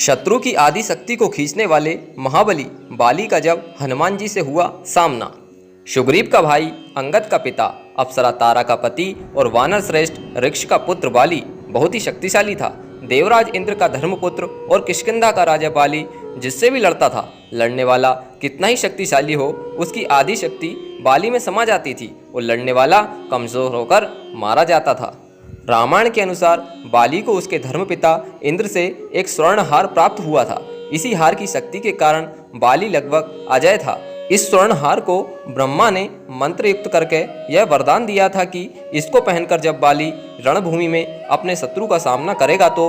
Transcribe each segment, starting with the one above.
शत्रु की आदि शक्ति को खींचने वाले महाबली बाली का जब हनुमान जी से हुआ सामना। सुग्रीव का भाई, अंगद का पिता, अप्सरा तारा का पति और वानर श्रेष्ठ ऋक्ष का पुत्र बाली बहुत ही शक्तिशाली था। देवराज इंद्र का धर्मपुत्र और किष्किंधा का राजा बाली जिससे भी लड़ता था, लड़ने वाला कितना ही शक्तिशाली हो, उसकी आदि शक्ति बाली में समा जाती थी और लड़ने वाला कमजोर होकर मारा जाता था। रामायण के अनुसार बाली को उसके धर्मपिता इंद्र से एक स्वर्ण हार प्राप्त हुआ था। इसी हार की शक्ति के कारण बाली लगभग अजय था। इस स्वर्ण हार को ब्रह्मा ने मंत्र युक्त करके यह वरदान दिया था कि इसको पहनकर जब बाली रणभूमि में अपने शत्रु का सामना करेगा तो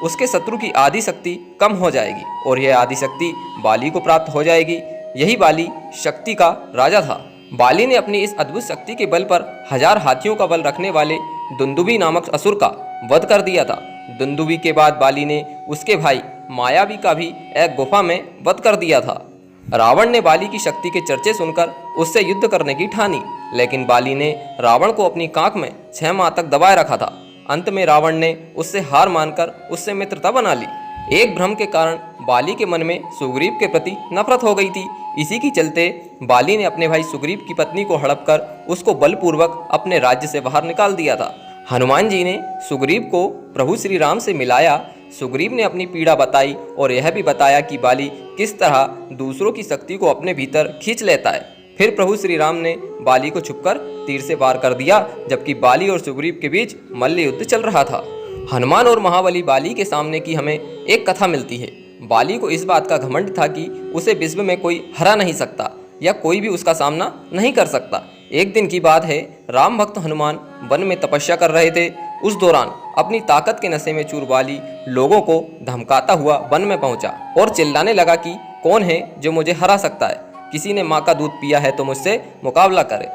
उसके शत्रु की आदि शक्ति कम हो जाएगी और यह आदि शक्ति बाली को प्राप्त हो जाएगी। यही बाली शक्ति का राजा था। बाली ने अपनी इस अद्भुत शक्ति के बल पर 1000 हाथियों का बल रखने वाले दुंदुभी नामक असुर का वध कर दिया था। दुंदुभी के बाद बाली ने उसके भाई मायावी का भी एक गुफा में वध कर दिया था। रावण ने बाली की शक्ति के चर्चे सुनकर उससे युद्ध करने की ठानी, लेकिन बाली ने रावण को अपनी कांख में 6 माह तक दबाए रखा था। अंत में रावण ने उससे हार मानकर उससे मित्रता बना ली। एक भ्रम के कारण बाली के मन में सुग्रीव के प्रति नफरत हो गई थी। इसी की चलते बाली ने अपने भाई सुग्रीव की पत्नी को हड़प कर उसको बलपूर्वक अपने राज्य से बाहर निकाल दिया था। हनुमान जी ने सुग्रीव को प्रभु श्री राम से मिलाया। सुग्रीव ने अपनी पीड़ा बताई और यह भी बताया कि बाली किस तरह दूसरों की शक्ति को अपने भीतर खींच लेता है। फिर प्रभु श्री राम ने बाली को छुपकर तीर से वार कर दिया, जबकि बाली और सुग्रीव के बीच मल्ल युद्ध चल रहा था। हनुमान और महाबली बाली के सामने की हमें एक कथा मिलती है। बाली को इस बात का घमंड था कि उसे विश्व में कोई हरा नहीं सकता या कोई भी उसका सामना नहीं कर सकता। एक दिन की बात है, राम भक्त हनुमान वन में तपस्या कर रहे थे। उस दौरान अपनी ताकत के नशे में चूर बाली लोगों को धमकाता हुआ वन में पहुंचा और चिल्लाने लगा कि कौन है जो मुझे हरा सकता है, किसी ने माँ का दूध पिया है तो मुझसे मुकाबला करे।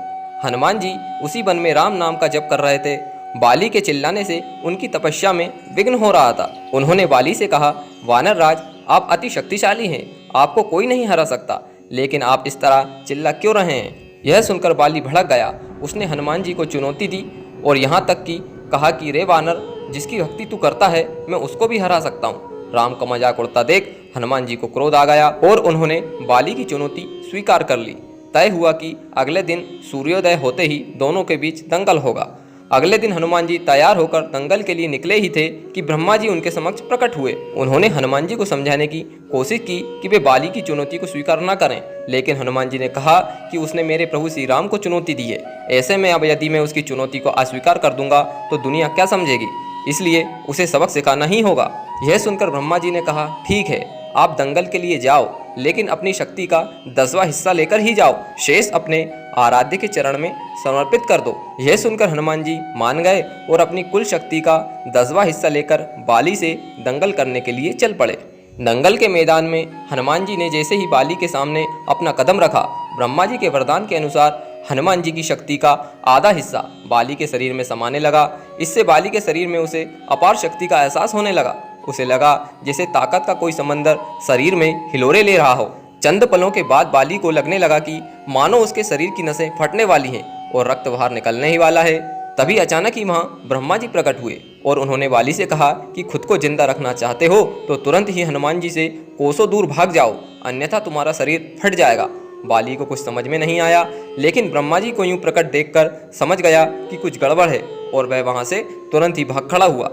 हनुमान जी उसी वन में राम नाम का जप कर रहे थे। बाली के चिल्लाने से उनकी तपस्या में विघ्न हो रहा था। उन्होंने बाली से कहा, वानर राज, आप अति शक्तिशाली हैं, आपको कोई नहीं हरा सकता, लेकिन आप इस तरह चिल्ला क्यों रहे हैं? यह सुनकर बाली भड़क गया। उसने हनुमान जी को चुनौती दी और यहाँ तक कि कहा कि रे वानर, जिसकी भक्ति तू करता है मैं उसको भी हरा सकता हूँ। राम का मजाक उड़ता देख हनुमान जी को क्रोध आ गया और उन्होंने बाली की चुनौती स्वीकार कर ली। तय हुआ कि अगले दिन सूर्योदय होते ही दोनों के बीच दंगल होगा। अगले दिन हनुमान जी तैयार होकर दंगल के लिए निकले ही थे कि ब्रह्मा जी उनके समक्ष प्रकट हुए। उन्होंने हनुमान जी को समझाने की कोशिश की कि वे बाली की चुनौती को स्वीकार न करें, लेकिन हनुमान जी ने कहा कि उसने मेरे प्रभु श्री राम को चुनौती दी है। ऐसे में अब यदि मैं उसकी चुनौती को अस्वीकार कर दूंगा तो दुनिया क्या समझेगी, इसलिए उसे सबक सिखाना ही होगा। यह सुनकर ब्रह्मा जी ने कहा, ठीक है, आप दंगल के लिए जाओ, लेकिन अपनी शक्ति का 10वां हिस्सा लेकर ही जाओ, शेष अपने आराध्य के चरण में समर्पित कर दो। यह सुनकर हनुमान जी मान गए और अपनी कुल शक्ति का 10वां हिस्सा लेकर बाली से दंगल करने के लिए चल पड़े। दंगल के मैदान में हनुमान जी ने जैसे ही बाली के सामने अपना कदम रखा, ब्रह्मा जी के वरदान के अनुसार हनुमान जी की शक्ति का आधा हिस्सा बाली के शरीर में समाने लगा। इससे बाली के शरीर में उसे अपार शक्ति का एहसास होने लगा। उसे लगा जैसे ताकत का कोई समंदर शरीर में हिलोरे ले रहा हो। चंद पलों के बाद बाली को लगने लगा कि मानो उसके शरीर की नसें फटने वाली हैं और रक्त बाहर निकलने ही वाला है। तभी अचानक ही वहाँ ब्रह्मा जी प्रकट हुए और उन्होंने बाली से कहा कि खुद को जिंदा रखना चाहते हो तो तुरंत ही हनुमान जी से कोसों दूर भाग जाओ, अन्यथा तुम्हारा शरीर फट जाएगा। बाली को कुछ समझ में नहीं आया, लेकिन ब्रह्मा जी को यूं प्रकट देखकर समझ गया कि कुछ गड़बड़ है और वह वहाँ से तुरंत ही भाग खड़ा हुआ।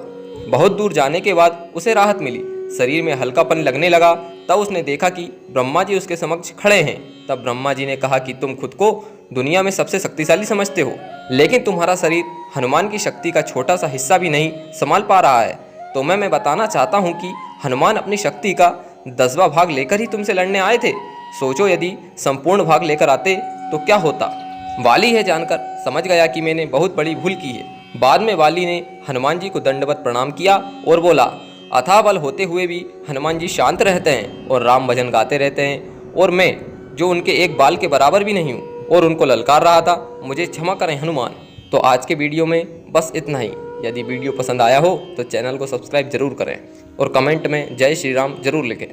बहुत दूर जाने के बाद उसे राहत मिली, शरीर में हल्कापन लगने लगा। तब उसने देखा कि ब्रह्मा जी उसके समक्ष खड़े हैं। तब ब्रह्मा जी ने कहा कि तुम खुद को दुनिया में सबसे शक्तिशाली समझते हो, लेकिन तुम्हारा शरीर हनुमान की शक्ति का छोटा सा हिस्सा भी नहीं संभाल पा रहा है। तो मैं बताना चाहता हूँ कि हनुमान अपनी शक्ति का 10वां भाग लेकर ही तुमसे लड़ने आए थे। सोचो यदि संपूर्ण भाग लेकर आते तो क्या होता। बाली यह जानकर समझ गया कि मैंने बहुत बड़ी भूल की है। बाद में बाली ने हनुमान जी को दंडवत प्रणाम किया और बोला, अथाह बल होते हुए भी हनुमान जी शांत रहते हैं और राम भजन गाते रहते हैं, और मैं जो उनके एक बाल के बराबर भी नहीं हूँ और उनको ललकार रहा था, मुझे क्षमा करें हनुमान। तो आज के वीडियो में बस इतना ही। यदि वीडियो पसंद आया हो तो चैनल को सब्सक्राइब जरूर करें और कमेंट में जय श्री राम जरूर लिखें।